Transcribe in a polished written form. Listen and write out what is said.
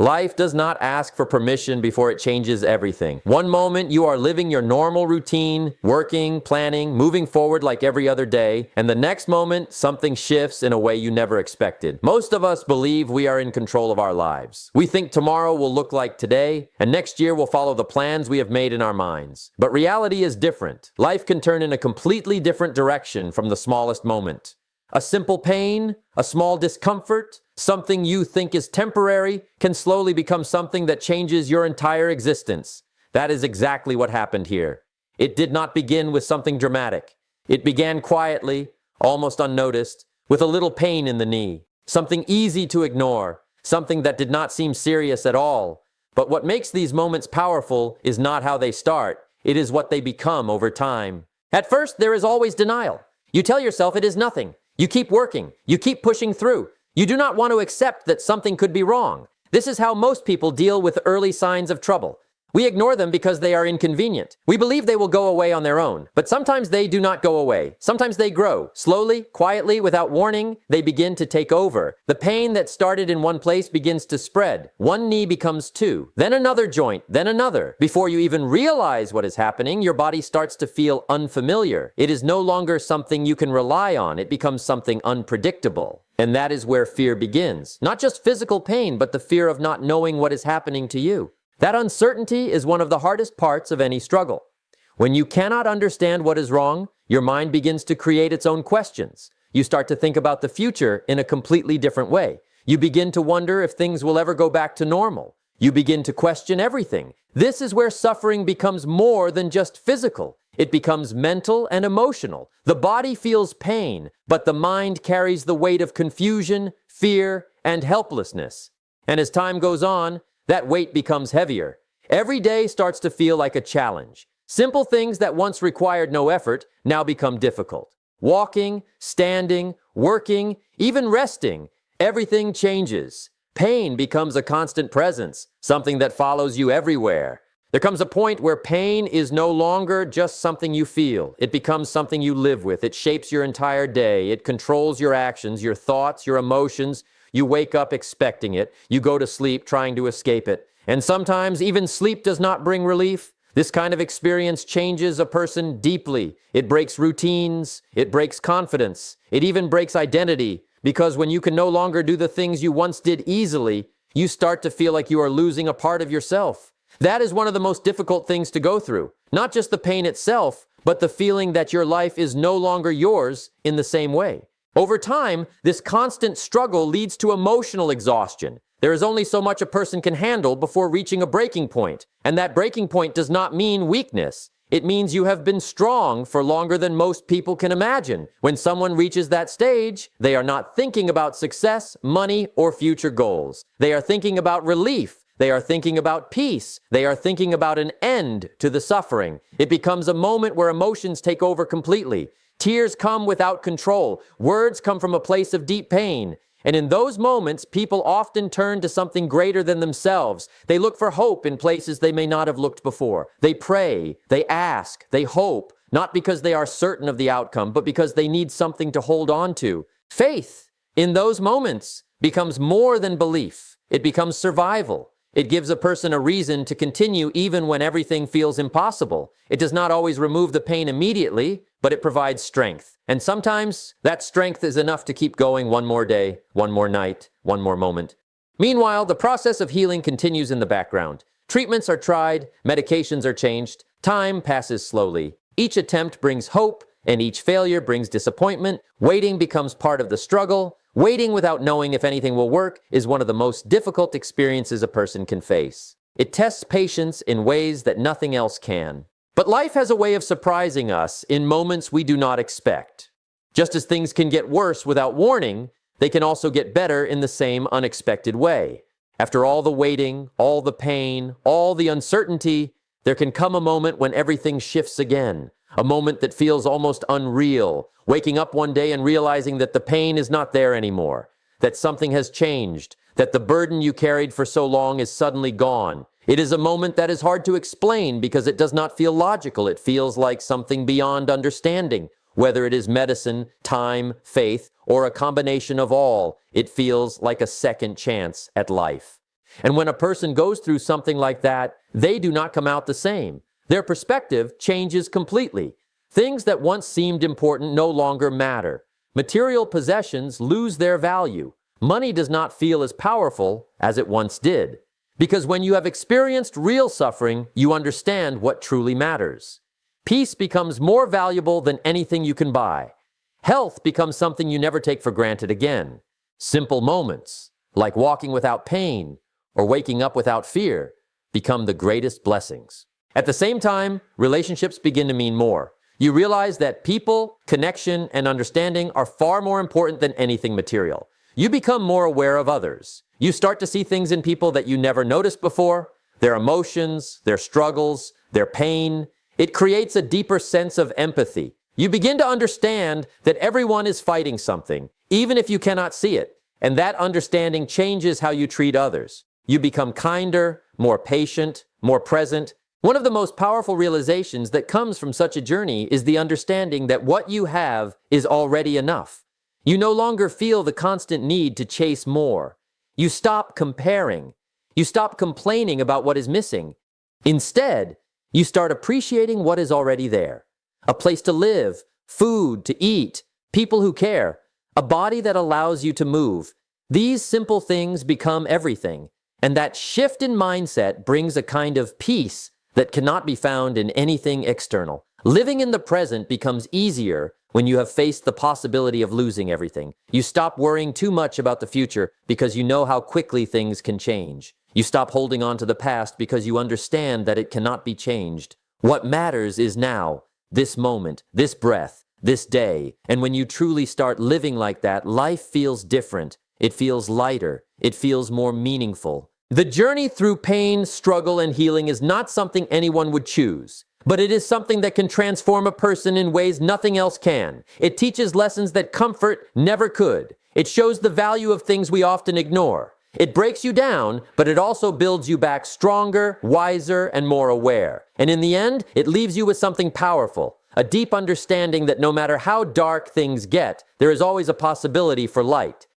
Life does not ask for permission before it changes everything. One moment you are living your normal routine, working, planning, moving forward like every other day, and the next moment something shifts in a way you never expected. Most of us believe we are in control of our lives. We think tomorrow will look like today, and next year will follow the plans we have made in our minds. But reality is different. Life can turn in a completely different direction from the smallest moment. A simple pain, a small discomfort, something you think is temporary can slowly become something that changes your entire existence. That is exactly what happened here. It did not begin with something dramatic. It began quietly, almost unnoticed, with a little pain in the knee. Something easy to ignore, something that did not seem serious at all. But what makes these moments powerful is not how they start. It is what they become over time. At first, there is always denial. You tell yourself it is nothing. You keep working. You keep pushing through. You do not want to accept that something could be wrong. This is how most people deal with early signs of trouble. We ignore them because they are inconvenient. We believe they will go away on their own, but sometimes they do not go away. Sometimes they grow. Slowly, quietly, without warning, they begin to take over. The pain that started in one place begins to spread. One knee becomes two, then another joint, then another. Before you even realize what is happening, your body starts to feel unfamiliar. It is no longer something you can rely on. It becomes something unpredictable. And that is where fear begins. Not just physical pain, but the fear of not knowing what is happening to you. That uncertainty is one of the hardest parts of any struggle. When you cannot understand what is wrong, your mind begins to create its own questions. You start to think about the future in a completely different way. You begin to wonder if things will ever go back to normal. You begin to question everything. This is where suffering becomes more than just physical. It becomes mental and emotional. The body feels pain, but the mind carries the weight of confusion, fear, and helplessness. And as time goes on, that weight becomes heavier. Every day starts to feel like a challenge. Simple things that once required no effort now become difficult. Walking, standing, working, even resting, everything changes. Pain becomes a constant presence, something that follows you everywhere. There comes a point where pain is no longer just something you feel. It becomes something you live with. It shapes your entire day. It controls your actions, your thoughts, your emotions. You wake up expecting it. You go to sleep trying to escape it. And sometimes even sleep does not bring relief. This kind of experience changes a person deeply. It breaks routines. It breaks confidence. It even breaks identity. Because when you can no longer do the things you once did easily, you start to feel like you are losing a part of yourself. That is one of the most difficult things to go through. Not just the pain itself, but the feeling that your life is no longer yours in the same way. Over time, this constant struggle leads to emotional exhaustion. There is only so much a person can handle before reaching a breaking point. And that breaking point does not mean weakness. It means you have been strong for longer than most people can imagine. When someone reaches that stage, they are not thinking about success, money, or future goals. They are thinking about relief. They are thinking about peace. They are thinking about an end to the suffering. It becomes a moment where emotions take over completely. Tears come without control. Words come from a place of deep pain. And in those moments, people often turn to something greater than themselves. They look for hope in places they may not have looked before. They pray, they ask, they hope, not because they are certain of the outcome, but because they need something to hold on to. Faith, in those moments, becomes more than belief. It becomes survival. It gives a person a reason to continue even when everything feels impossible. It does not always remove the pain immediately, but it provides strength. And sometimes that strength is enough to keep going one more day, one more night, one more moment. Meanwhile, the process of healing continues in the background. Treatments are tried, medications are changed, time passes slowly. Each attempt brings hope, and each failure brings disappointment. Waiting becomes part of the struggle. Waiting without knowing if anything will work is one of the most difficult experiences a person can face. It tests patience in ways that nothing else can. But life has a way of surprising us in moments we do not expect. Just as things can get worse without warning, they can also get better in the same unexpected way. After all the waiting, all the pain, all the uncertainty, there can come a moment when everything shifts again. A moment that feels almost unreal. Waking up one day and realizing that the pain is not there anymore. That something has changed. That the burden you carried for so long is suddenly gone. It is a moment that is hard to explain because it does not feel logical. It feels like something beyond understanding. Whether it is medicine, time, faith, or a combination of all, it feels like a second chance at life. And when a person goes through something like that, they do not come out the same. Their perspective changes completely. Things that once seemed important no longer matter. Material possessions lose their value. Money does not feel as powerful as it once did. Because when you have experienced real suffering, you understand what truly matters. Peace becomes more valuable than anything you can buy. Health becomes something you never take for granted again. Simple moments, like walking without pain or waking up without fear, become the greatest blessings. At the same time, relationships begin to mean more. You realize that people, connection, and understanding are far more important than anything material. You become more aware of others. You start to see things in people that you never noticed before, their emotions, their struggles, their pain. It creates a deeper sense of empathy. You begin to understand that everyone is fighting something, even if you cannot see it, and that understanding changes how you treat others. You become kinder, more patient, more present. One of the most powerful realizations that comes from such a journey is the understanding that what you have is already enough. You no longer feel the constant need to chase more. You stop comparing. You stop complaining about what is missing. Instead, you start appreciating what is already there. A place to live, food to eat, people who care, a body that allows you to move. These simple things become everything, and that shift in mindset brings a kind of peace that cannot be found in anything external. Living in the present becomes easier when you have faced the possibility of losing everything. You stop worrying too much about the future because you know how quickly things can change. You stop holding on to the past because you understand that it cannot be changed. What matters is now. This moment, this breath, this day. And when you truly start living like that, life feels different. It feels lighter. It feels more meaningful. The journey through pain, struggle, and healing is not something anyone would choose, but it is something that can transform a person in ways nothing else can. It teaches lessons that comfort never could. It shows the value of things we often ignore. It breaks you down, but it also builds you back stronger, wiser, and more aware. And in the end, it leaves you with something powerful, a deep understanding that no matter how dark things get, there is always a possibility for light.